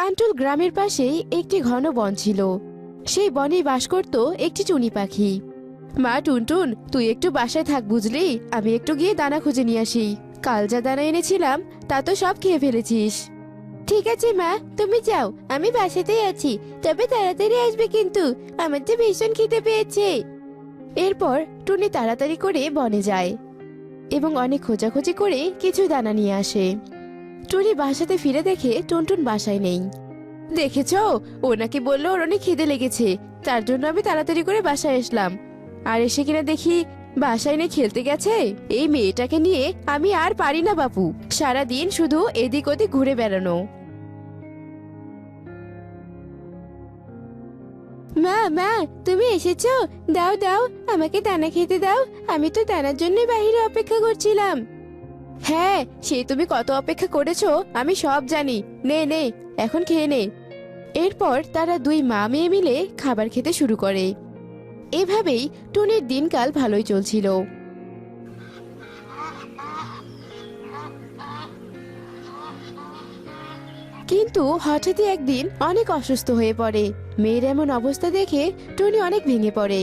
কান্টুল গ্রামের পাশেই একটি ঘন বন ছিল। সেই বনে বাস করত একটি টুনি পাখি। মা টুনটুন, তুই একটু বাসায় থাক বুঝলি, আমি একটু গিয়ে দানা খুঁজে নিয়ে আসি। কাল যা দানা এনেছিলাম তা তো সব খেয়ে ফেলেছিস। ঠিক আছে মা, তুমি যাও, আমি বাসাতেই আছি। তবে তাড়াতাড়ি আসবে কিন্তু, আমার তো ভীষণ খিদে পেয়েছে। এরপর টুনি তাড়াতাড়ি করে বনে যায় এবং অনেক খোঁজাখুঁজি করে কিছু দানা নিয়ে আসে। টুনি বাসাতে ফিরে দেখে টুনটুন বাসায় নেই। দেখেছো, ও নাকি বললো ওর অনেক খিদে লেগেছে, তার জন্য আমি তাড়াতাড়ি করে বাসায় আসলাম। আর এসে কিনা দেখি বাসায় নিয়ে খেলতে গেছে। এই মেয়েটাকে নিয়ে আমি আর পারি না বাপু, সারা দিন শুধু এদিক ওদিক ঘুরে বেড়ানো। মা মা, তুমি এসেছো? দাও দাও, আমাকে দানা খেতে দাও। আমি তো দানার জন্য বাইরে অপেক্ষা করছিলাম। হ্যাঁ, সে তুমি কত অপেক্ষা করেছো আমি সব জানি। নে নে, এখন খেয়ে নে। এরপর তারা দুই মা মেয়ে মিলে খাবার খেতে শুরু করে। এভাবেই টুনির দিনকাল ভালোই চলছিল। কিন্তু হঠাৎই একদিন অনেক অসুস্থ হয়ে পড়ে। মেয়ের এমন অবস্থা দেখে টুনি অনেক ভেঙে পড়ে।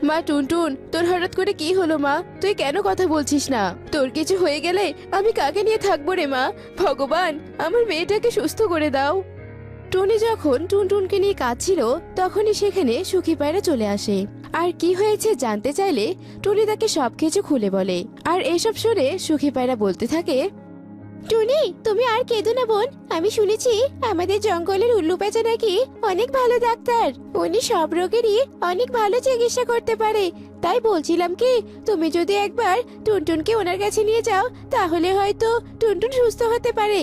মা টুনটুন, তোর হঠাৎ করে কি হলো মা? তুই কেন কথা বলছিস না? তোর কিছু হয়ে গেলে আমি কাকে নিয়ে থাকবো রে মা? ভগবান, আমার মেয়েটাকে সুস্থ করে দাও। টুনি যখন টুনটুনকে নিয়ে কাঁদছিল তখনই সেখানে সুখী পায়রা চলে আসে। আর কি হয়েছে জানতে চাইলে টুনি তাকে সবকিছু খুলে বলে। আর এসব শুনে সুখী পায়রা বলতে থাকে, টুনি, তুমি আর কেঁদো না বোন। আমি শুনেছি আমাদের জঙ্গলের উল্লু পেঁচা নাকি অনেক ভালো ডাক্তার। উনি সব রোগেরই অনেক ভালো চিকিৎসা করতে পারে। তাই বলছিলাম কি, তুমি যদি একবার টুনটুনকে ওনার কাছে নিয়ে যাও তাহলে হয়তো টুনটুন সুস্থ হতে পারে।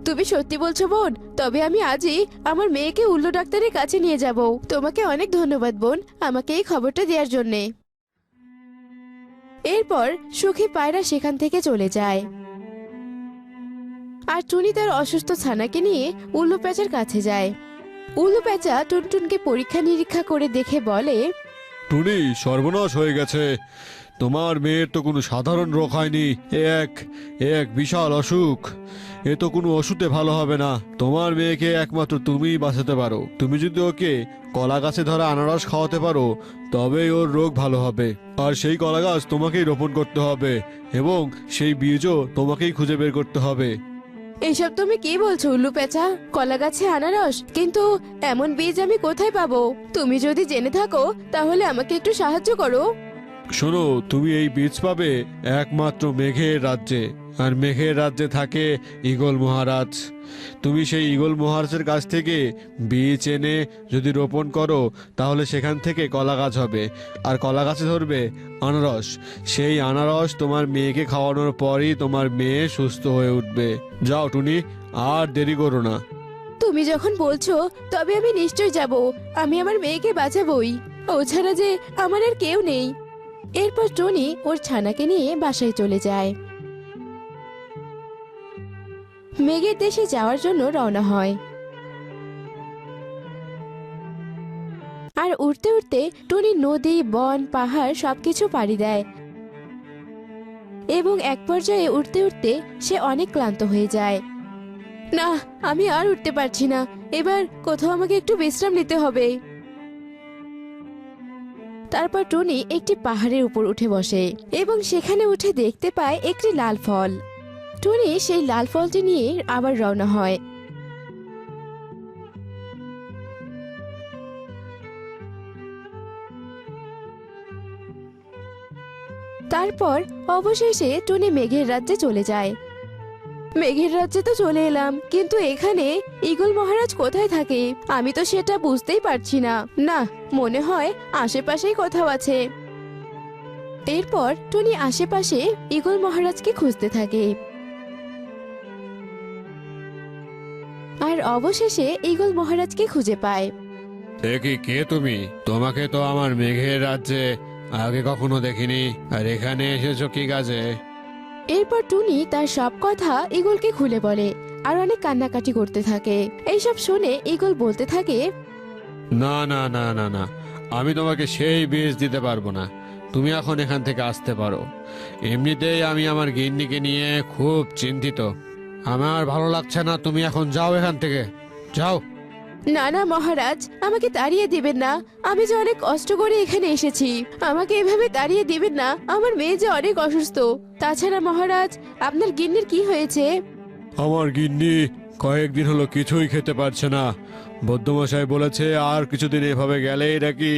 তুমি সত্যি বলছো বোন? তবে আমি আজই আমার মেয়েকে উল্লু ডাক্তারের কাছে নিয়ে যাব। তোমাকে অনেক ধন্যবাদ বোন, আমাকে এই খবরটা দেওয়ার জন্যে। এরপর সুখী পায়রা সেখান থেকে চলে যায়। আর টুনি তার অসুস্থ ছানাকে নিয়ে উল্লু প্যাঁচার কাছে যায়। উল্লু প্যাঁচা টুনটুনকে পরীক্ষা নিরীক্ষা করে দেখে বলে, টুনি, সর্বনাশ হয়ে গেছে। তোমার মেয়ের তো কোনো সাধারণ রোগ হয়নি, এ এক বিশাল অসুখ। এ তো কোনো ওষুধে ভালো হবে না। তোমার মেয়েকে একমাত্র তুমিই বাঁচাতে পারো। তুমি যদি ওকে কলা গাছে ধরা আনারস খাওয়াতে পারো তবেই ওর রোগ ভালো হবে। আর সেই কলা গাছ তোমাকেই রোপণ করতে হবে এবং সেই বীজও তোমাকেই খুঁজে বের করতে হবে। এইসব তুমি কি বলছো উল্লু প্যাঁচা? কলা গাছে আনারস? কিন্তু এমন বীজ আমি কোথায় পাবো? তুমি যদি জেনে থাকো তাহলে আমাকে একটু সাহায্য করো। শোনো, তুমি এই বীজ পাবে একমাত্র মেঘের রাজ্যে। আর মেঘের রাজ্যে থাকে ঈগল মহারাজ। তুমি সেই ঈগল মহারাজের কাছ থেকে বীজ এনে যদি রোপণ করো তাহলে সেখান থেকে কলা গাছ হবে। আর কলা গাছে ধরবে আনারস। সেই আনারস তোমার মেয়েকে খাওয়ানোর পরই তোমার মেয়ে সুস্থ হয়ে উঠবে। যাও টুনি, আর দেরি করো না। তুমি যখন বলছো তবে আমি নিশ্চয় যাব। আমি আমার মেয়েকে বাঁচাবই। ও ছাড়া যে আমার আর কেউ নেই। এরপর টনি ওর ছানাকে নিয়ে বাসায় চলে যায়। মেঘের দেশে যাওয়ার জন্য রওনা হয়। আর উঠতে উঠতে টনি নদী, বন, পাহাড় সবকিছু পাড়ি দেয় এবং এক পর্যায়ে উঠতে উঠতে সে অনেক ক্লান্ত হয়ে যায়। না, আমি আর উঠতে পারছি না। এবার কোথাও আমাকে একটু বিশ্রাম নিতে হবে। তারপর টনি একটি পাহাড়ের উপর উঠে বসে এবং সেখানে উঠে দেখতে পায় একটি লাল ফল। টনি সেই লাল ফলটি নিয়ে আবার রওনা হয়। তারপর অবশেষে টনি মেঘের রাজ্যে চলে যায়। মেঘের রাজ্যে তো চলে এলাম, কিন্তু এখানে ঈগল মহারাজ কোথায় থাকে আমি তো সেটা বুঝতেই পারছি না। না, মনে হয় আশেপাশেই কোথাও আছে। এরপর টনি আশেপাশে ঈগল মহারাজকে খুঁজতে থাকে। আর অবশেষে ঈগল মহারাজকে খুঁজে পায়। কি কে তুমি? তোমাকে তো আমার মেঘের রাজ্যে আগে কখনো দেখিনি। আর এখানে এসেছো কি কাজে? এরপর টুনি তার সব কথা ঈগলকে খুলে বলে আর অনেক কান্নাকাটি করতে থাকে। এইসব শুনে ঈগল বলতে থাকে, না না না না না, আমি তোমাকে সেই বীজ দিতে পারবো না। তুমি এখন এখান থেকে আসতে পারো। এমনিতেই আমি আমার গিন্নিকে নিয়ে খুব চিন্তিত। আমার ভালো লাগছে না, তুমি এখন যাও এখান থেকে। যাও। না না মহারাজ, আমাকে তাড়িয়ে দিবেন না। আমি যে অনেক কষ্ট করে এখানে এসেছি, আমাকে এভাবে তাড়িয়ে দিবেন না। আমার মেয়ে যে অনেক অসুস্থ। তাছাড়া মহারাজ, আপনার গিন্নির কি হয়েছে? আমার গিন্নি কয়েকদিন হলো কিছুই খেতে পারছে না। বৌদ্ধমশাই বলেছে আর কিছুদিন এভাবে গেলেই নাকি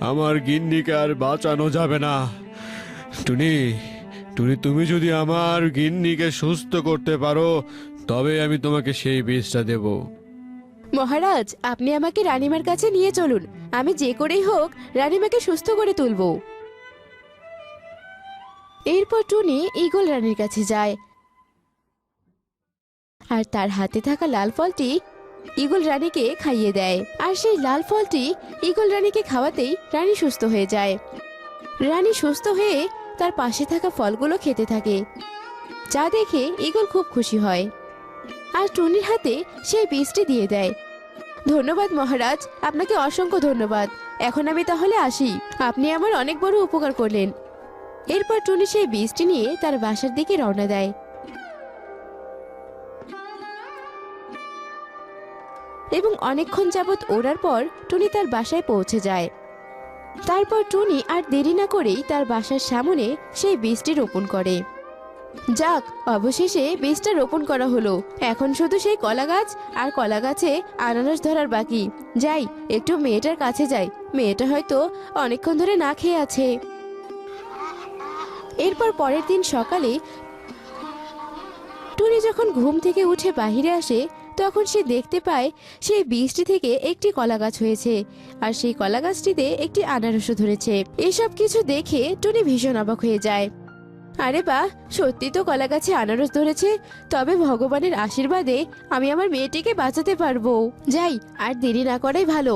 আমার গিন্নিকে আর বাঁচানো যাবে না। টুনি, টুনি, তুমি যদি আমার গিন্নিকে সুস্থ করতে পারো তবে আমি তোমাকে সেই বীজটা দেব। মহারাজ, আপনি আমাকে রানীমার কাছে নিয়ে চলুন। আমি যে করেই হোক রানীমাকে সুস্থ করে তুলব। এরপর টুনি ঈগল রানীর কাছে যায় আর তার হাতে থাকা লাল ফলটি ঈগল রানীকে খাইয়ে দেয়। আর সেই লাল ফলটি ঈগল রানীকে খাওয়াতেই রানী সুস্থ হয়ে যায়। রানী সুস্থ হয়ে তার পাশে থাকা ফলগুলো খেতে থাকে, যা দেখে ঈগল খুব খুশি হয় আর টুনির হাতে সেই বীজটি দিয়ে দেয়। ধন্যবাদ মহারাজ, আপনাকে অসংখ্য ধন্যবাদ। এখন আমি তাহলে আসি। আপনি আমার অনেক বড় উপকার করলেন। এরপর টুনি সেই বীজটি নিয়ে তার বাসার দিকে রওনা দেয়। এবং অনেকক্ষণ যাবৎ ওড়ার পর টুনি তার বাসায় পৌঁছে যায়। তারপর টুনি আর দেরি না করেই তার বাসার সামনে সেই বীজটি রোপণ করে। যাক, অবশেষে বীজটা রোপণ করা হলো। এখন শুধু সেই কলা গাছ আর কলা গাছে আনারস ধরার বাকি। যাই, একটু মেয়েটার কাছে যাই। মেয়েটা হয়তো অনেকক্ষণ ধরে না খেয়ে আছে। এরপর পরের দিন সকালে টুনি যখন ঘুম থেকে উঠে বাহিরে আসে, তখন সে দেখতে পায় সেই বীজটি থেকে একটি কলা গাছ হয়েছে আর সেই কলা গাছটিতে একটি আনারসও ধরেছে। এসব কিছু দেখে টুনি ভীষণ অবাক হয়ে যায়। আরে বাহ, সত্যি তো কলা গাছে আনারস ধরেছে। তবে ভগবানের আশীর্বাদে আমি আমার মেয়েটিকে বাঁচাতে পারবো। যাই, আর দেরি না করাই ভালো।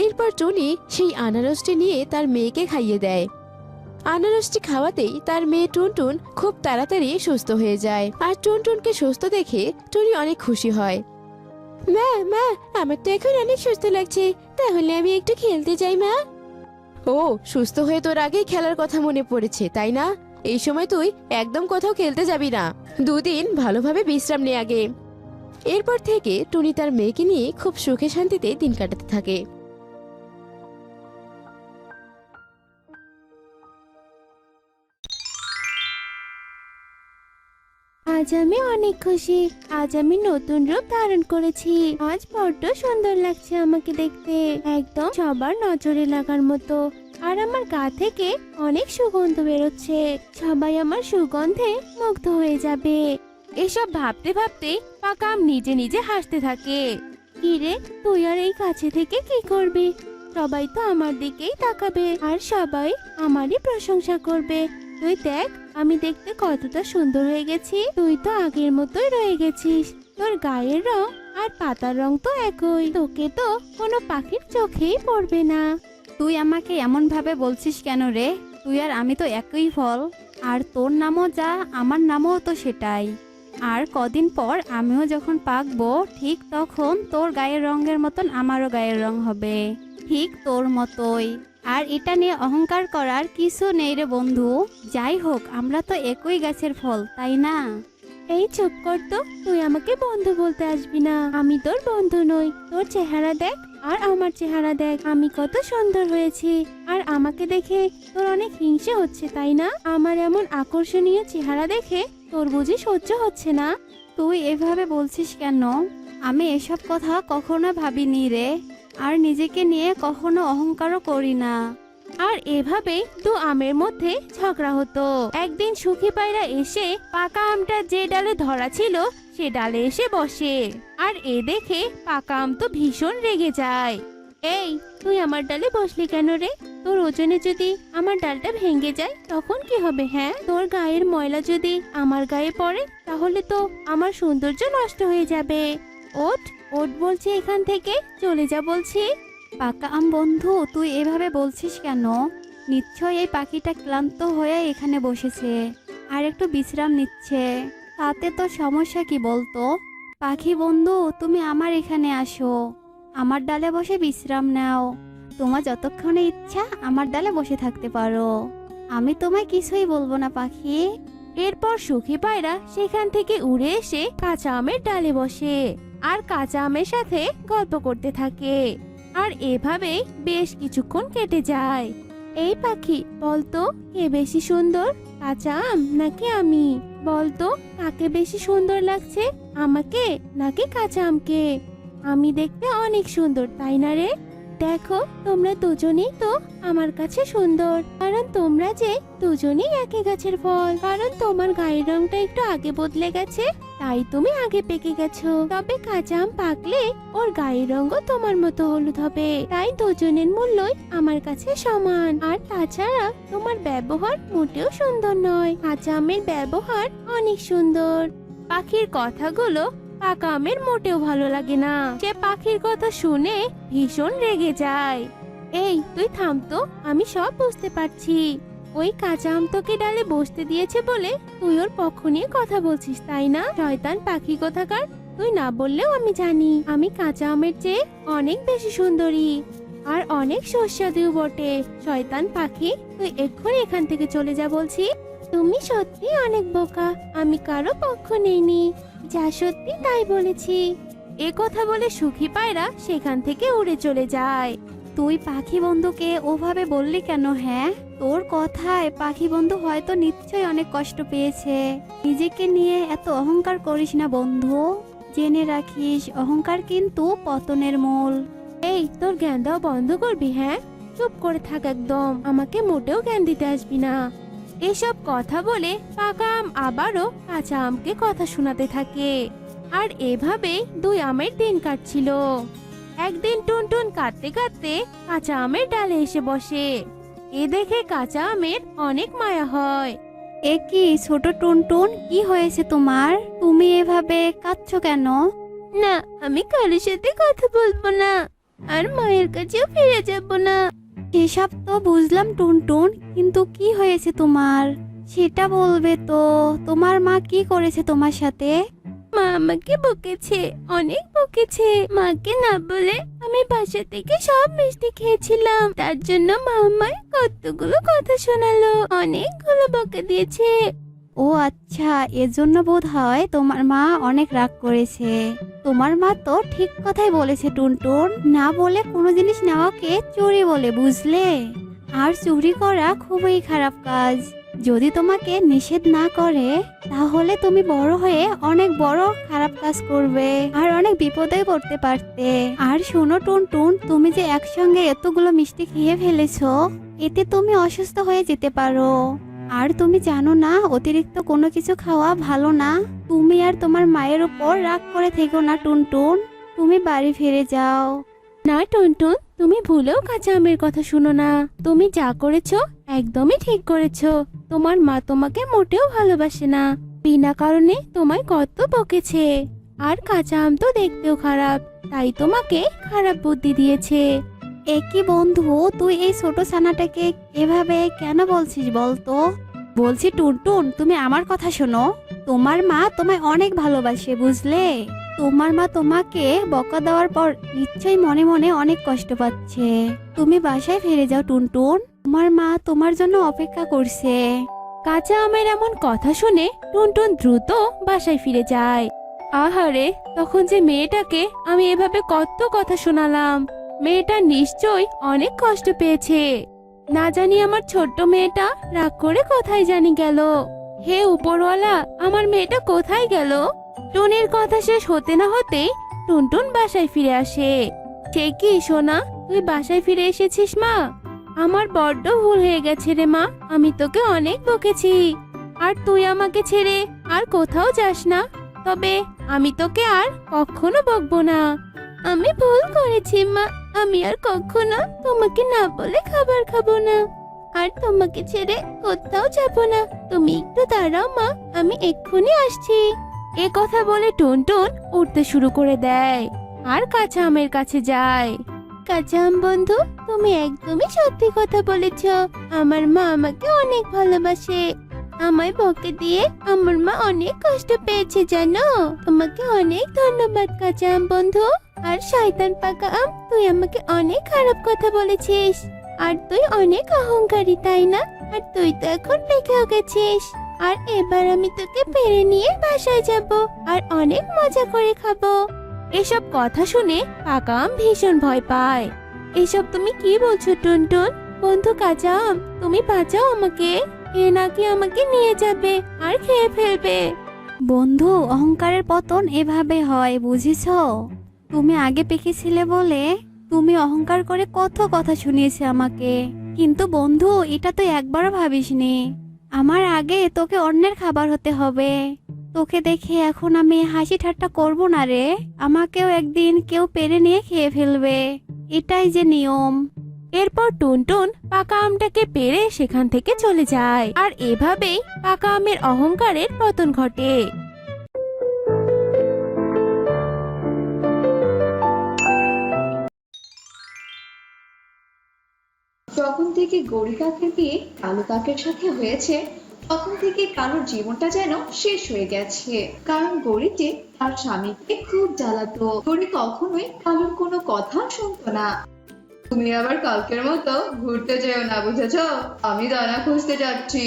এরপর টুনি সেই আনারসটি নিয়ে তার মেয়েকে খাইয়ে দেয়। আনারসটি খাওয়াতেই তার মেয়ে টুনটুন খুব তাড়াতাড়ি সুস্থ হয়ে যায়। আর টুনটুনকে সুস্থ দেখে টুনি অনেক খুশি হয়। মা মা, আমার তো এখন অনেক সুস্থ লাগছে। তাহলে আমি একটু খেলতে যাই মা। ও, সুস্থ হয়ে তোর আগেই খেলার কথা মনে পড়েছে, তাই না? এই সময় তুই একদম কোথাও খেলতে যাবি না। দুদিন ভালোভাবে বিশ্রাম নে আগে। এরপর থেকে টুনি তার মেয়েকে নিয়ে খুব সুখে শান্তিতে দিন কাটাতে থাকে। আজ আমি অনেক খুশি। আজ আমি নতুন রূপ ধারণ করেছি। আজ বড্ড সুন্দর লাগছে আমাকে দেখতে, একদম সবার নজরে লাগার মতো। আর আমার গা থেকে অনেক সুগন্ধ বেরোচ্ছে। সবাই আমার সুগন্ধে মুগ্ধ হয়ে যাবে। এসব ভাবতে ভাবতে পাকাম নিজে নিজে হাসতে থাকে। কিরে, তুই আর এই কাছে থেকে কি করবি? সবাই তো আমার দিকেই তাকাবে আর সবাই আমারই প্রশংসা করবে। তুই দেখ, আমি দেখতে কতটা সুন্দর হয়ে গেছি। তুই তো আগের মতোই রয়ে গেছিস। তোর গায়ের রং আর পাতার রং তো একই। তোকে তো কোনো পাখির চোখেই পড়বে না। তুই আমাকে এমন ভাবে বলছিস কেন রে? তুই আর আমি তো একই ফল। আর তোর নামও যা, আমার নামও তো সেটাই। আর কদিন পর আমিও যখন পাকবো, ঠিক তখন তোর গায়ের রঙের মতন আমারও গায়ের রং হবে, ঠিক তোর মতোই। আর এটা নিয়ে অহংকার করার কিছু নেই রে বন্ধু। যাই হোক, আমরা তো একই গাছের ফল, তাই না? এই চুপ কর তো, তুই আমাকে বন্ধু বলতে আসবি না। আমি তোর বন্ধু নই। তোর চেহারা দেখ আর আমার চেহারা দেখ, আমি কত সুন্দর হয়েছি। আর আমাকে দেখে তোর অনেক হিংসে হচ্ছে, তাই না? আমার এমন আকর্ষণীয় চেহারা দেখে তোর বুঝি সহ্য হচ্ছে না? তুই এভাবে বলছিস কেন? আমি এসব কথা কখনো ভাবিনি রে। আর নিজেকে নিয়ে কখনো অহংকারও করি না। আর এভাবেই দু আমের মধ্যে ঝগড়া হতো। একদিন সুখী পায়রা এসে পাকা আমটা যে ডালে ধরা ছিল সে ডালে এসে বসে। আর এ দেখে পাকা আম তো ভীষণ রেগে যায়। এই, তুই আমার ডালে বসলি কেন রে? তোর ওজনে যদি আমার ডালটা ভেঙে যায় তখন কি হবে? হ্যাঁ, তোর গায়ের ময়লা যদি আমার গায়ে পড়ে তাহলে তো আমার সৌন্দর্য নষ্ট হয়ে যাবে। ওঠ ওঠ বলছি, এখান থেকে চলে যা বলছি। পাকা আম বন্ধু, তুই এভাবে বলছিস কেন? নিশ্চয় এই পাখিটা ক্লান্ত হয়ে এখানে বসেছে আর একটু বিশ্রাম নিচ্ছে। তাতে তো সমস্যা কি বলতো? পাখি বন্ধু, তুমি আমার এখানে আসো, আমার ডালে বসে বিশ্রাম নাও। তোমার যতক্ষণে ইচ্ছা আমার ডালে বসে থাকতে পারো। আমি তোমায় কিছুই বলবো না পাখি। এরপর সুখী পায়রা সেখান থেকে উড়ে এসে কাঁচা আমের ডালে বসে। আর কাঁচা আমের সাথে গল্প করতে থাকে। আর এভাবেই বেশ কিছুক্ষণ কেটে যায়। এই পাখি বলতো, কে বেশি সুন্দর, কাঁচা আম নাকি আমি? বলতো কাকে বেশি সুন্দর লাগছে, আমাকে নাকি কাঁচা আমকে? আমি দেখতে অনেক সুন্দর, তাই না রে? দেখো, তোমরা দুজনেই তো আমার কাছে সুন্দর, কারণ তোমরা যে দুজনেই একই গাছের ফল। কারণ তোমার গায়ের রংটা একটু আগে বদলে গেছে, তাই তুমি আগে পেকে গেছো। তবে কাঁচা আম পাকলে ওর গায়ের রঙও তোমার মতো হলুদ হবে। তাই দুজনের মূল্যই আমার কাছে সমান। আর তাছাড়া তোমার ব্যবহার মোটেও সুন্দর নয়, কাঁচা আমের ব্যবহার অনেক সুন্দর। পাখির কথাগুলো পাকা আমের মোটেও ভালো লাগে না। সে পাখির কথা শুনে ভীষণ রেগে যায়। এই তুই থাম তো, আমি সব বুঝতে পারছি। ওই কাঁচা আম তোকে ডালে বসতে দিয়েছে বলে তুই ওর পক্ষ নিয়ে কথা বলছিস, তাই না? শয়তান পাখি কোথাকার, তুই না বললেও আমি জানি আমি কাঁচা আমের চেয়ে অনেক বেশি সুন্দরী আর অনেক সুস্বাদু বটে। শয়তান পাখি, তুই এক্ষুনি এখান থেকে চলে যা বলছি। তুমি সত্যি অনেক বোকা, আমি কারো পক্ষ নেইনি, যা সত্যি তাই বলেছি। এ কথা বলে সুখী পায়রা সেখান থেকে উড়ে চলে যায়। তুই পাখি বন্ধুকে ওভাবে বললি কেন? হ্যাঁ, তোর কথায় পাখি বন্ধু হয়তো নিশ্চয়ই অনেক কষ্ট পেয়েছে। নিজেকে নিয়ে এত অহংকার করিস না বন্ধু, জেনে রাখিস অহংকার কিন্তু পতনের মূল। এই তোর জ্ঞান দাও বন্ধ করবি? হ্যাঁ, চুপ করে থাক একদম, আমাকে মোটেও জ্ঞান দিতে আসবি না। এসব কথা বলে পাকা আম আবারও কাঁচা আমকে কথা শোনাতে থাকে। আর এভাবেই দুই আমের দিন কাটছিল। একদিন টুনটুন কাঁদতে কাঁদতে কাঁচা আমের ডালে এসে বসে। এ দেখে কাঁচা আমের অনেক মায়া হয়। এ কি ছোট টুনটুন, কি হয়েছে তোমার? তুমি এভাবে কাঁদছো কেন? না, আমি কারোর সাথে কথা বলবো না, আর মায়ের কাছেও ফিরে যাব না। এসব তো বুঝলাম টুনটুন, কিন্তু কি হয়েছে তোমার সেটা বলবে তো। তোমার মা কি করেছে তোমার সাথে? মা আমাকে বকেছে, অনেক বকেছে। মাকে না বলে আমি বাসা থেকে সব মিষ্টি খেয়েছিলাম, তার জন্য মা আমায় কতগুলো কথা শোনালো, অনেকগুলো বকা দিয়েছে। ও আচ্ছা, এজন্য বোধ হয় তোমার মা অনেক রাগ করেছে। তোমার মা তো ঠিক কথাই বলেছে টুনটুন, না বলে কোনো জিনিস নেওয়াকে চুরি বলে, বুঝলে? আর চুরি করা খুবই খারাপ কাজ। যদি তোমাকে নিষেধ না করে তাহলে তুমি বড় হয়ে অনেক বড় খারাপ কাজ করবে আর অনেক বিপদে পড়তে পারতে। আর শোনো টুনটুন, তুমি যে একসঙ্গে এতগুলো মিষ্টি খেয়ে ফেলেছো, এতে তুমি অসুস্থ হয়ে যেতে পারো। আর তুমি জানো না অতিরিক্ত কোনো কিছু খাওয়া ভালো না। তুমি আর তোমার মায়ের উপর রাগ করে থেকো না টুনটুন, তুমি বাড়ি ফিরে যাও। না টুনটুন, তুমি ভুলেও কাঁচা আমের কথা শুনো না। তুমি যা করেছো একদমই ঠিক করেছো। তোমার মা তোমাকে মোটেও ভালোবাসে না, বিনা কারণে তোমায় কত বকেছে। আর কাঁচা আম তো দেখতেও খারাপ, তাই তোমাকে খারাপ বুদ্ধি দিয়েছে। একই বন্ধু, তুই এই ছোট ছানাটাকে এভাবে কেন বলছিস বলতো? বলছি টুনটুন, তুমি আমার কথা শোনো। তোমার মা তোমায় অনেক ভালোবাসে, বুঝলে? তোমার মা তোমাকে বকা দেওয়ার পর নিশ্চয়ই মনে মনে অনেক কষ্ট পাচ্ছে। তুমি বাসায় ফিরে যাও টুনটুন, তোমার মা তোমার জন্য অপেক্ষা করছে। কাঁচা আমের এমন কথা শুনে টুনটুন দ্রুত বাসায় ফিরে যায়। আহারে, তখন যে মেয়েটাকে আমি এভাবে কত কথা শোনালাম, মেয়েটা নিশ্চয়ই অনেক কষ্ট পেয়েছে। না জানি আমার ছোট্ট মেয়েটা রাগ করে কোথায় জানি গেল। হে উপরওয়ালা, আমার মেয়েটা কোথায় গেল? টুনির কথা শেষ হতে না হতেই টুনটুন বাসায় ফিরে আসে। সে কি সোনা, তুই বাসায় ফিরে এসেছিস? মা, আমার বড্ড ভুল হয়ে গেছে রে মা, আমি তোকে অনেক বকেছি। আর তুই আমাকে ছেড়ে আর কোথাও যাস না, তবে আমি তোকে আর কখনো বকবো না। আমি ভুল করেছি মা, আমি আর কখনো তোমাকে না বলে খাবার খাবো না, আর তোমাকে ছেড়ে কোথাও যাব না। তুমি একটু দাঁড়াও মা, আমি এক্ষুনি আসছি। এ কথা বলে টুনটুন উঠতে শুরু করে দেয় আর কাঁচা আমের কাছে যায়। কাঁচা আম বন্ধু, তুমি একদমই সত্যি কথা বলেছ। আমার মা আমাকে অনেক ভালোবাসে। আমায় বকে দিয়ে আমার মা অনেক কষ্ট পেয়েছে জানো। তোমাকে অনেক ধন্যবাদ কাঁচা আম বন্ধু। আর শয়তান পাকা আম, তুই আমাকে অনেক খারাপ কথা বলেছিস। আর তুই অনেক অহংকারী, তাই না? আর তুই তো এখন পেকেও গেছিস। আর এবার আমি তোকে পেরে নিয়ে বাসায় যাব আর অনেক মজা করে খাবো। এসব কথা শুনে পাকা আম ভীষণ ভয় পায়। এসব তুমি কি বলছো টুনটুন? বন্ধু কাঁচা আম, তুমি বাঁচাও আমাকে। এ নাকি আমাকে নিয়ে যাবে আর খেয়ে ফেলবে। বন্ধু, অহংকারের পতন এভাবে হয়, বুঝেছো? তুমি আগে পেকেছিলে বলে তুমি অহংকার করে কত কথা শুনিয়েছে আমাকে। কিন্তু বন্ধু, এটা তো একবারও ভাবিসনি আমার আগে তোকে অন্যের খাবার হতে হবে। তোকে দেখে এখন আমি হাসি ঠাট্টা করব না রে। আমাকেও একদিন কেউ পেরে নিয়ে খেয়ে ফেলবে, এটাই যে নিয়ম। এরপর টুনটুন পাকা আমটাকে পেড়ে সেখান থেকে চলে যায়, আর এভাবেই পাকা আমের অহংকারের পতন ঘটে। যখন থেকে গৌরী কাকের বিয়ে কালু কাকের সাথে হয়েছে, তখন থেকে কালুর জীবনটা যেন শেষ হয়ে গেছে। কারণ গৌরীকে তার স্বামীকে খুব জ্বালাতো। গৌরী কখনোই কালুর কোনো কথা শুনতো না। তুমি আবার কালকের মতো ঘুরতে যেও না, বুঝেছো? আমি দানা খুঁজতে যাচ্ছি।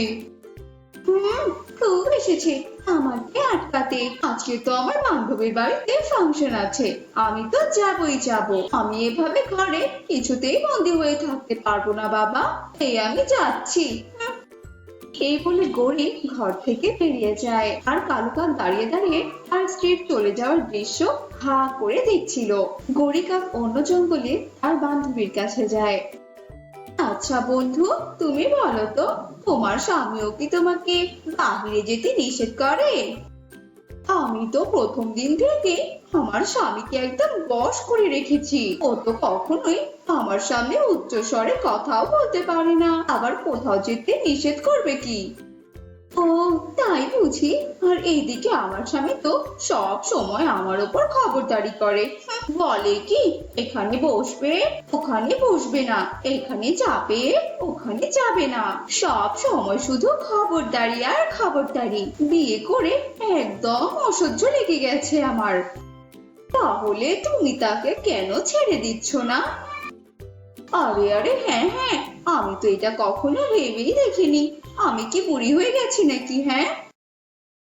খুব এসেছে আমাকে আটকাতে। আজকে তো আমার বান্ধবীর বাড়িতে ফাংশন আছে, আমি তো যাবই যাব। আমি এভাবে ঘরে কিছুতেই বন্দি হয়ে থাকতে পারবো না বাবা, এই আমি যাচ্ছি। এই বলে গৌরী ঘর থেকে বেরিয়ে যায়, আর কালু কাক দাঁড়িয়ে দাঁড়িয়ে তার স্ত্রীর চলে যাওয়ার দৃশ্য হা করে দেখছিল। গৌরী কাক অন্য জঙ্গলে তার বান্ধবীর কাছে যায়। আচ্ছা বন্ধু, তুমি বলো তো, তোমার স্বামীও কি তোমাকে বাহিরে যেতে নিষেধ করে? আমি তো প্রথম দিন থেকে আমার স্বামীকে একদম বশ করে রেখেছি। ও তো কখনোই আমার সামনে উচ্চ স্বরে কথাও বলতে পারে না, আবার কোথাও যেতে নিষেধ করবে কি? ও তাই বুঝি। আর এইদিকে আমার স্বামী তো সব সময় আমার উপর খবরদারি করে। বলে কি, এখানে বসবে ওখানে বসবে না, এখানে যাবে ওখানে যাবে না, সব সময় শুধু খবরদারি আর খবরদারি। বিয়ে করে একদম অসহ্য লেগে গেছে আমার। তাহলে তুমি তাকে কেন ছেড়ে দিচ্ছ না? আরে আরে হ্যাঁ হ্যাঁ, আমি তো এটা কখনো ভেবেই দেখিনি। আমি কি বুড়ি হয়ে গেছি নাকি? হ্যাঁ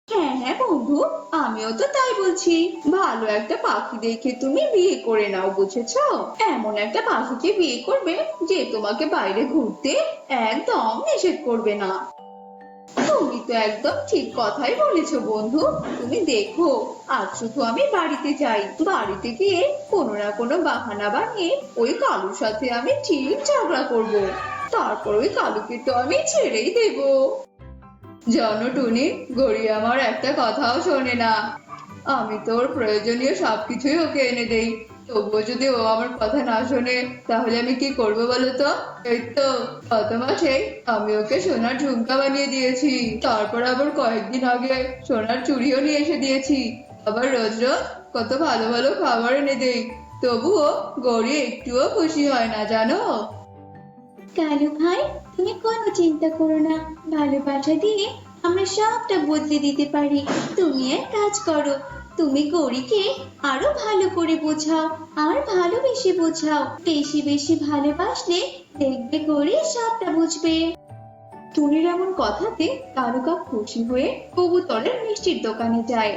হ্যাঁ হ্যাঁ বন্ধু, আমিও তো তাই বলছি। ভালো একটা পাখি দেখে তুমি বিয়ে করে নাও, বুঝেছো? এমন একটা পাখিকে বিয়ে করবে যে তোমাকে বাইরে ঘুরতে একদম নিষেধ করবে না। তুমি তো একদম ঠিক কথাই বলেছো বন্ধু। তুমি দেখো, আজ শুধু আমি বাড়িতে যাই, বাড়িতে গিয়ে কোনো না কোনো বাহানা বানিয়ে ওই কালুর সাথে আমি ঠিক ঝগড়া করব। তারপর ওই কালুকে তো আমি ছেড়েই দেবো। জানো টুনি, গড়ি আমার একটা কথাও শোনে না। আমি তো ওর প্রয়োজনীয় সবকিছুই ওকে এনে দেই, তবুও যদি ও আমার কথা না শোনে তাহলে আমি কি করব বলো তো? এই তো গত মাসে আমি ওকে সোনার ঝুমকা বানিয়ে দিয়েছি, তারপর আবার কয়েকদিন আগে সোনার চুড়িও নিয়ে এসে দিয়েছি। আবার রোজ রোজ কত ভালো ভালো খাবার এনে দেই, তবুও গড়ি একটুও খুশি হয় না, জানো? কালু ভাই, তুমি কোনো চিন্তা করো না, ভালোবাসা দিয়ে আমরা সবটা বদলে দিতে পারি। তুমি এক কাজ করো, তুমি গৌরীকে আরো ভালো করে বোঝাও আর ভালোবেসে বোঝাও। বেশি বেশি ভালোবাসলে দেখবে গৌরী সবটা বুঝবে। টুনির এমন কথাতে কালু কাক খুশি হয়ে কবুতরের মিষ্টির দোকানে যায়।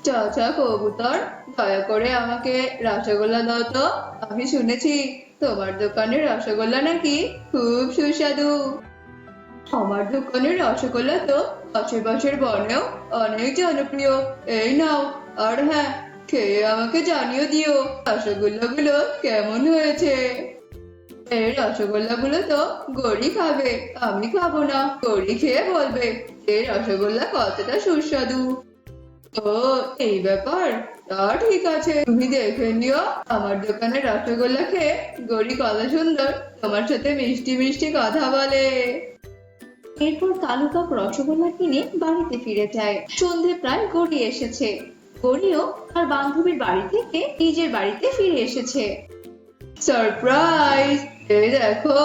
চাচা কবুতর, দয়া করে আমাকে রসগোল্লা দাও তো। আমি শুনেছি তোমার দোকানের রসগোল্লা নাকি খুব সুস্বাদু। আমার দোকানের রসগোল্লা তো আশেপাশের বনেও অনেক জনপ্রিয়। এই নাও, আর হ্যাঁ, খেয়ে আমাকে জানিয়ে দিও রসগোল্লাগুলো কেমন হয়েছে। এই রসগোল্লাগুলো তো গড়ি খাবে, আমি খাবো না। গড়ি খেয়ে বলবে যে রসগোল্লা কতটা সুস্বাদু। ও এই ব্যাপার, তা ঠিক আছে, তুমি দেখে নিও আমার দোকানের রসগোল্লা খেয়ে গড়ি কত সুন্দর তোমার সাথে মিষ্টি মিষ্টি কথা বলে। এরপর কালু কাক রসগোল্লা কিনে বাড়িতে ফিরে যায়। সন্ধে প্রায় গড়িয়ে এসেছে। গড়িও তার বান্ধবীর বাড়ি থেকে নিজের বাড়িতে ফিরে এসেছে। সারপ্রাইজ! এই দেখো,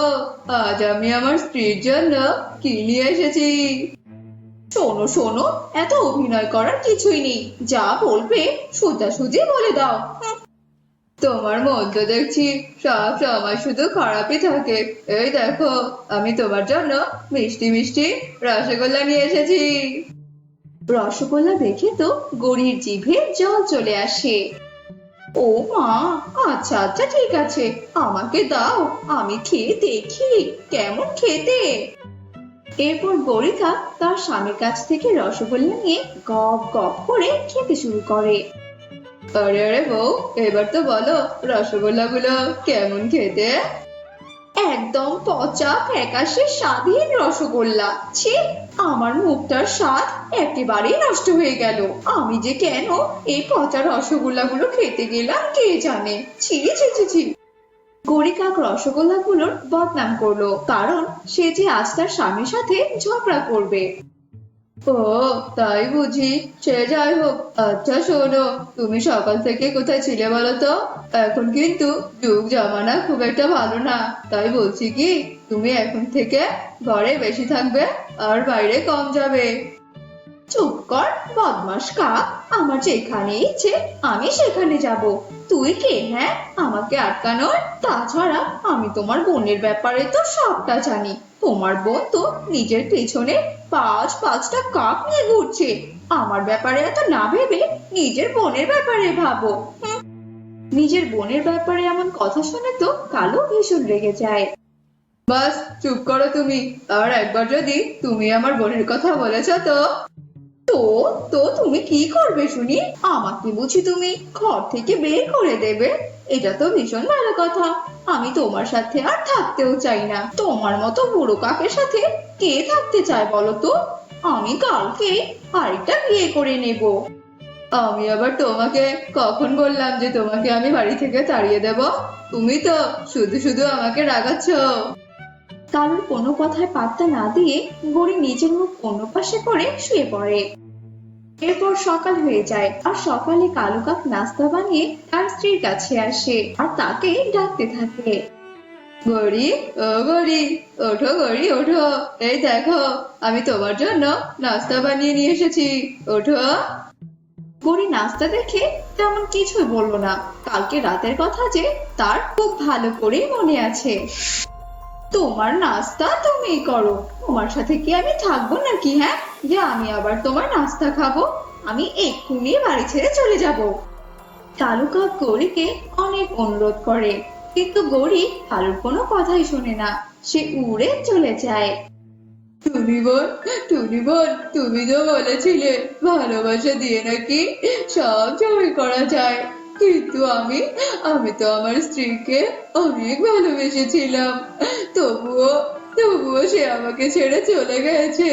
আজ আমি আমার স্ত্রীর জন্য কি নিয়ে এসেছি। শোনো শোনো, এত অভিনয় করার কিছুই নেই, যা বলবে সোজাসুজি বলে দাও। তোমার মধ্যে দেখছি সব সময় শুধু খারাপই থাকে। এই দেখো, আমি তোমার জন্য মিষ্টি মিষ্টি রসগোল্লা নিয়ে এসেছি। রসগোল্লা দেখে তো গড়ির জিভে জল চলে আসে। ও মা, আচ্ছা আচ্ছা ঠিক আছে, আমাকে দাও, আমি খেয়ে দেখি কেমন খেতে। এরপর গরিকা তার স্বামীর কাছ থেকে রসগোল্লা নিয়ে গপ গপ করে খেতে শুরু করে। আরে আরে বউ, এবার তো বলো রসগোল্লাগুলো কেমন খেতে। একদম পচা ফ্যাকাশে স্বাদহীন রসগোল্লা, ছি, আমার মুখটার স্বাদ একেবারেই নষ্ট হয়ে গেল। আমি যে কেন এই পচা রসগোল্লাগুলো খেতে গেলাম কে জানে, ছি ছি ছি ছি। গরিকাক রসগোল্লাগুলোর বদনাম করলো, কারণ সে যে আজ তার স্বামীর সাথে ঝগড়া করবে। ও তাই বুঝি, সে যাই হোক। আচ্ছা শোনো, তুমি সকাল থেকে কোথায় ছিলে বলো তো? এখন কিন্তু যুগ জামানা খুব একটা ভালো না, তাই বলছি কি তুমি এখন থেকে ঘরে বেশি থাকবে আর বাইরে কম যাবে। চুপ কর বদমাস কাক, আমার যেখানে ইচ্ছে আমি সেখানে যাব। তুই কে হ্যাঁ আমাকে আটকানোর? তাছাড়া আমি তোমার বোনের ব্যাপারে তো সবটা জানি। তোমার বোন তো নিজের পেছনে পাঁচটা কাক নিয়ে ঘুরছে, আমার ব্যাপারে এত না ভেবে নিজের বোনের ব্যাপারে ভাবো। হুঁ। নিজের বোনের ব্যাপারে এমন কথা শুনে তো কালো ভীষণ রেগে যায়। বাস চুপ করো তুমি, আর একবার যদি তুমি আমার বোনের কথা বলেছ তো তো তো তুমি কি করবে শুনি? আমাকে বুঝি তুমি ঘর থেকে বের করে দেবে? এটা তো ভীষণ ভালো কথা। আমি তোমার সাথে আর থাকতেও চাই না। তোমার মতো বুড়ো কাকের সাথে কে থাকতে চায় বলো তো? আমি কালকে আরেকটা বিয়ে করে নেব। আমি আবার তোমাকে কখন বললাম যে তোমাকে আমি বাড়ি থেকে তাড়িয়ে দেব? তুমি তো শুধু শুধু আমাকে রাগাচ্ছ। কারোর কোনো কথায় পাত্তা না দিয়ে গড়ি নিজের মুখ অন্য পাশে করে শুয়ে পড়ে। এরপর সকাল হয়ে যায়, আর সকালে কালু কাক নাস্তা বানিয়ে তার স্ত্রীর কাছে আসে আর তাকে ডাকতে থাকে। গড়ি, ও গড়ি, ওঠো গড়ি ওঠো, এই দেখো আমি তোমার জন্য নাস্তা বানিয়ে নিয়ে এসেছি, ওঠো। গড়ি নাস্তা দেখে তেমন কিছুই বললো না, কালকে রাতের কথা যে তার খুব ভালো করেই মনে আছে। তোমার নাস্তা তুমিই করো, তোমার সাথে কি আমি থাকবো নাকি হ্যাঁ, যে আমি আবার তোমার নাস্তা খাবো? আমি এক্ষুনি বাড়ি ছেড়ে চলে যাব। কালু কাক গৌরীকে অনেক অনুরোধ করে, কিন্তু গৌরী কালুর কোনো কথাই শোনে না, সে উড়ে চলে যায়। টুনি বোন, টুনি বোন, তুমি তো বলেছিলে ভালোবাসা দিয়ে নাকি সব জয় করা যায়, কিন্তু আমি তো আমার স্ত্রীকে অনেক ভালোবেসেছিলাম, তবুও তবুও সে আমাকে ছেড়ে চলে গেছে।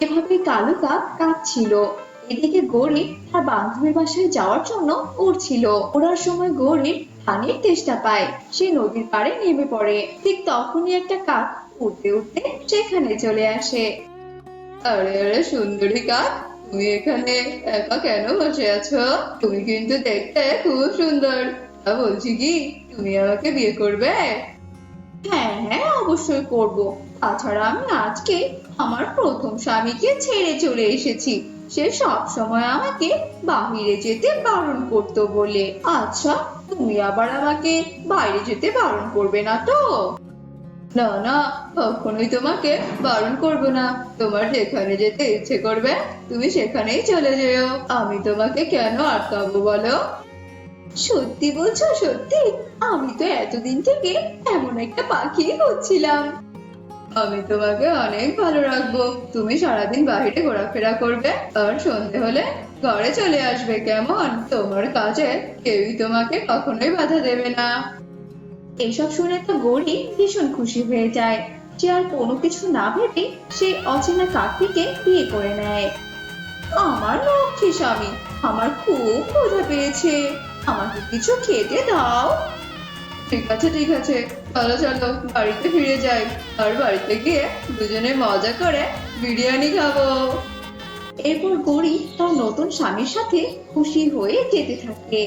এভাবে কালু কাক কাঁদছিল। এদিকে গৌরী তার বান্ধবীর বাসায় যাওয়ার জন্য উড়ছিল। ওড়ার সময় গৌরীর পানির তেষ্টা পায়, সে নদীর পাড়ে নেমে পড়ে। ঠিক তখনই একটা কাক উড়তে উড়তে সেখানে চলে আসে। আরে আরে সুন্দরী কাক, তুমি এখানে একা কেন বসে আছো? তুমি কিন্তু দেখতে খুব সুন্দর। বলছি কি তুমি আমাকে বিয়ে করবে? হ্যাঁ হ্যাঁ অবশ্যই করব। তাছাড়া আমি আজকে আমার প্রথম স্বামীকে ছেড়ে চলে এসেছি, সে সব সময় আমাকে বাহিরে যেতে বারণ করতো বলে। আচ্ছা তুমি আবার আমাকে বাইরে যেতে বারণ করবে না তো? না না, কখনোই তোমাকে বারণ করব না। তোমার যেখানে যেতে ইচ্ছে করবে তুমি সেখানেই চলে যেও, আমি তোমাকে কেন আটকাবো বলো? সত্যি বলছো? সত্যি? আমি তো এতদিন থেকে এমন একটা পাখি খুঁজছিলাম। আমি তোমাকে অনেক ভালো রাখবো, তুমি সারাদিন বাইরে ঘোরাফেরা করবে আর সন্ধে হলে ঘরে চলে আসবে, কেমন? তোমার কাজে কেউই তোমাকে কখনোই বাধা দেবে না। এসব শুনে তো গৌরী ভীষণ খুশি হয়ে যায়। সে আর কোনো কিছু না ভেবে সেই অচেনা কাকটিকে বিয়ে করে নেয়। আমার লক্ষ্মী স্বামী, আমার খুব ক্ষুধা পেয়েছে, আমাকে কিছু খেতে দাও। ঠিক আছে ঠিক আছে, চলো চলো বাড়িতে ফিরে যাই, আর বাড়িতে গিয়ে দুজনে মজা করে বিরিয়ানি খাবো। এরপর গৌরী তার নতুন স্বামীর সাথে খুশি হয়ে যেতে থাকে।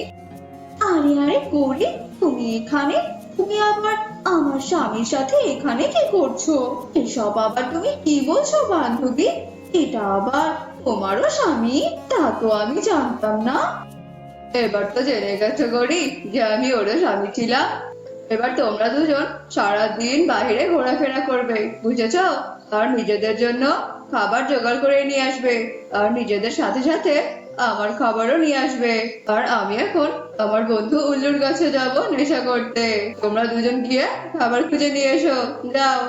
আরে আরে গৌরী, তুমি এখানে? তুমি আবার আমার স্বামীর সাথে এখানে কি করছো? এসব আবার তুমি কি বলছো বান্ধবী? এটা আবার তোমারও স্বামী? তা তো আমি জানতাম না। এবার তো জেনে গেছো গৌরী যে আমি ওরও স্বামী ছিলাম। এবার তোমরা দুজন সারাদিন বাইরে ঘোরাফেরা করবে, বুঝেছো? আর নিজেদের জন্য খাবার জোগাড় করে নিয়ে আসবে আর নিজেদের সাথে সাথে আমার খাবারও নিয়ে আসবে। আর আমি এখন আমার বন্ধু উল্লুর কাছে যাব নেশা করতে। তোমরা দুজন গিয়ে খাবার খুঁজে নিয়ে এসো, যাও।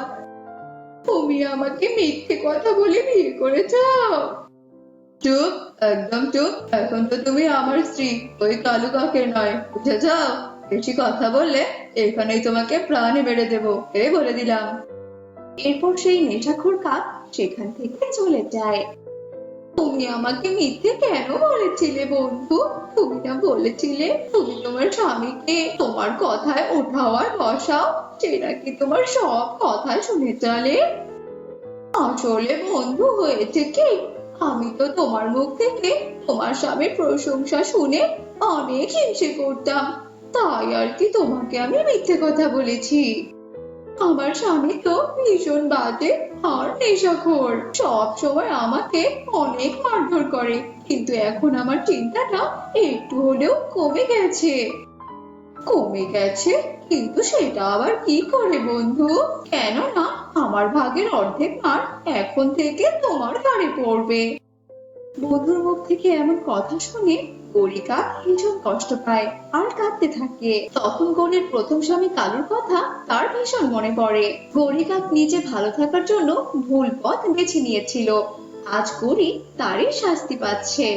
তুমি আমাকে মিথ্যে কথা বলে বিয়ে করেছো? চুপ, একদম চুপ। এখন তো তুমি আমার স্ত্রী, ওই কালু কাকের নয়, বুঝে যাও। বেশি কথা বললে এখানেই তোমাকে প্রাণে মেরে দেবো, এই বলে দিলাম। এরপর সেই নেশাখোর কাক সেখান থেকে চলে যায়। তুমি আমাকে মিথ্যে কেন বলেছিলে বন্ধু? তুমি না বলেছিলে তুমি তোমার স্বামীকে তোমার কথায় ওঠাও আর বসাও, সেটা কি তোমার সব কথাই শুনে চলে? আসলে বন্ধু হয়েছে কি, আমি তো তোমার মুখ থেকে তোমার স্বামীর প্রশংসা শুনে অনেক হিংসে করতাম, তাই আর কি তোমাকে আমি মিথ্যে কথা বলেছি। আমার স্বামী তো ভীষণ বাজে আর নেশাখোর, সব সময় আমাকে অনেক মারধর করে, কিন্তু এখন আমার চিন্তাটা একটু হলেও কমে গেছে। কমে গেছে? কিন্তু সেটা আবার কি করে বন্ধু? কেননা আমার ভাগের অর্ধেক মার এখন থেকে তোমার ঘাড়ে পড়বে। বন্ধুর মুখ থেকে এমন কথা শুনে গরিকা ভীষণ কষ্ট পায় আর কাঁদতে থাকে। তখন গরির প্রথম স্বামী কালুর কথা তার ভীষণ মনে পড়ে। গরিকা নিজে ভালো থাকার জন্য ভুল পথ বেছে নিয়েছিল, আজ গরি তারই শাস্তি পাচ্ছে।